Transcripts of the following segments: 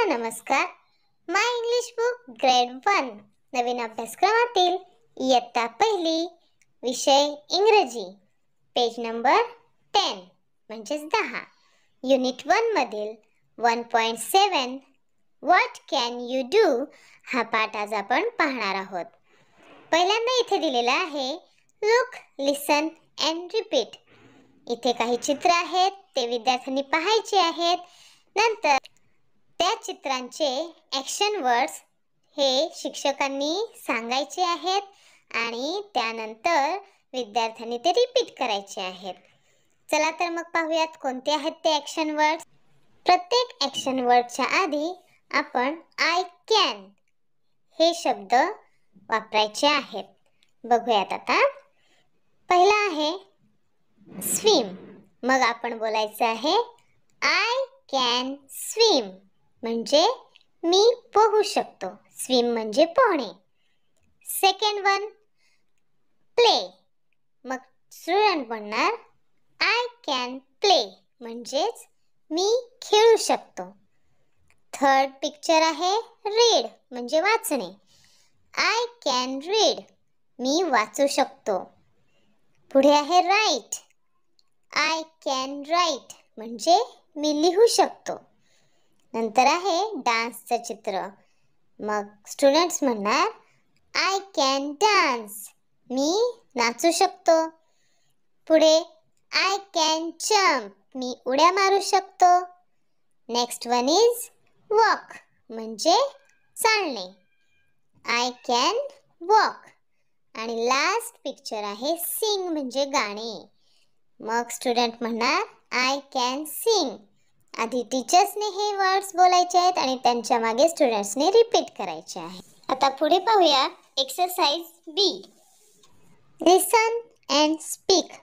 सर्वांना नमस्कार. माय English book grade 1 नवीन अभ्यासक्रमातील इयत्ता पहिली विषय इंग्रजी पेज नंबर 10 म्हणजेच 10 युनिट 1 मधील 1.7 व्हॉट कॅन यू डू हा पाठ आज आपण पाहणार आहोत. पहिल्यांदा इथे दिलेला आहे लुक, लिसन अँड रिपीट. इथे काही चित्र आहेत, ते विद्यार्थ्यांनी पाहायचे आहेत. नंतर त्या चित्रांचे ॲक्शन वर्ड्स हे शिक्षकांनी सांगायचे आहेत आणि त्यानंतर विद्यार्थ्यांनी ते रिपीट करायचे आहेत. चला तर मग पाहूयात कोणते आहेत ते ॲक्शन वर्ड्स. प्रत्येक ॲक्शन वर्डच्या आधी आपण आय कॅन हे शब्द वापरायचे आहेत. बघूयात आता. पहिला आहे स्विम. मग आपण बोलायचं आहे आय कॅन स्विम, म्हणजे मी पोहू शकतो. स्विम म्हणजे पोहणे. Second one play. मग स्टुडंट म्हणणार आय कॅन प्ले, म्हणजेच मी खेळू शकतो. थर्ड पिक्चर आहे रीड, म्हणजे वाचणे. आय कॅन रीड, मी वाचू शकतो. पुढे आहे राईट. आय कॅन राईट, म्हणजे मी लिहू शकतो. नंतर आहे डान्सचं चित्र. मग स्टुडंट्स म्हणणार आय कॅन डान्स, मी नाचू शकतो. पुढे आय कॅन जम्प, मी उड्या मारू शकतो. नेक्स्ट वन इज वॉक, म्हणजे चालणे. I can walk. आणि लास्ट पिक्चर आहे सिंग, म्हणजे गाणे. मग स्टुडंट म्हणणार आय कॅन सिंग. आधी टीचर्सने हे वर्ड्स बोलायचे आहेत आणि त्यांच्या मागे स्टुडंट्सने रिपीट करायचे आहे. आता पुढे पाहूया exercise B. Listen and speak.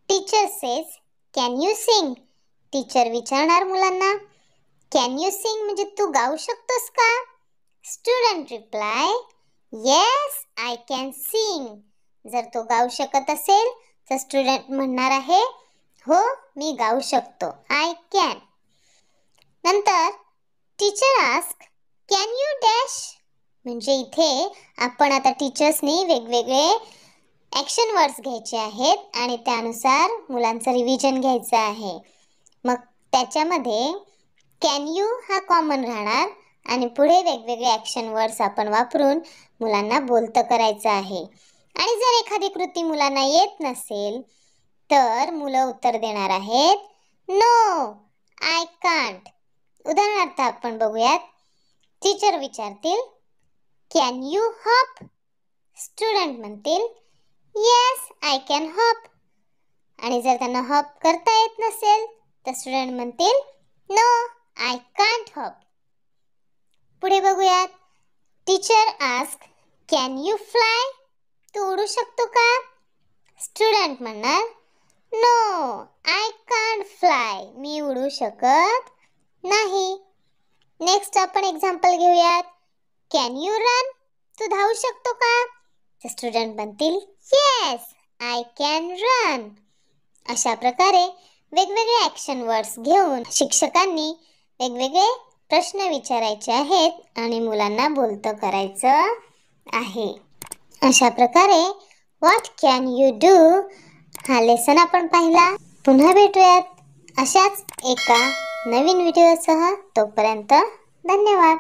Teacher says can you sing. Teacher विचारणार मुलांना कॅन यू सिंग, म्हणजे तू गाऊ शकतोस का? Student reply yes I can sing. जर तो गाऊ शकत असेल तर स्टुडंट म्हणणार आहे हो, मी गाऊ शकतो. I can. नंतर teacher ask can you dash, म्हणजे इथे आपण आता टीचर्सनी वेगवेगळे ॲक्शन वर्ड्स घ्यायचे आहेत आणि त्यानुसार मुलांचं रिव्हिजन घ्यायचं आहे. मग त्याच्यामध्ये कॅन यू हा कॉमन राहणार आणि पुढे वेगवेगळे ॲक्शन वर्ड्स आपण वापरून मुलांना बोलतं करायचं आहे. आणि जर एखादी कृती मुलांना येत नसेल तर मुलं उत्तर देणार आहेत नो आय कांट. उदाहरणार्थ आपण बघूयात. टीचर विचारतील कॅन यू हॉप. स्टुडंट म्हणतील येस आय कॅन हॉप. आणि जर त्यांना हॉप करता येत नसेल तर स्टुडंट म्हणतील नो आय कांट हॉप. पुढे बघूयात. Teacher ask can you fly. तू उडू शकतो का? स्टुडंट म्हणणार नो आय कांट फ्लाय, मी उडू शकत नाही. नेक्स्ट आपण एक्झाम्पल घेऊयात. Can you run. तू धावू शकतो का? तर स्टुडंट म्हणतील येस आय कॅन रन. अशा प्रकारे वेगवेगळे ॲक्शन वर्ड्स घेऊन शिक्षकांनी वेगवेगळे प्रश्न विचारायचे आहेत आणि मुलांना बोलतं करायचं आहे. अशा प्रकारे व्हॉट कॅन यू डू हा लेसन आपण पाहिला. पुन्हा भेटूयात अशाच एका नवीन व्हिडिओसह. तोपर्यंत धन्यवाद.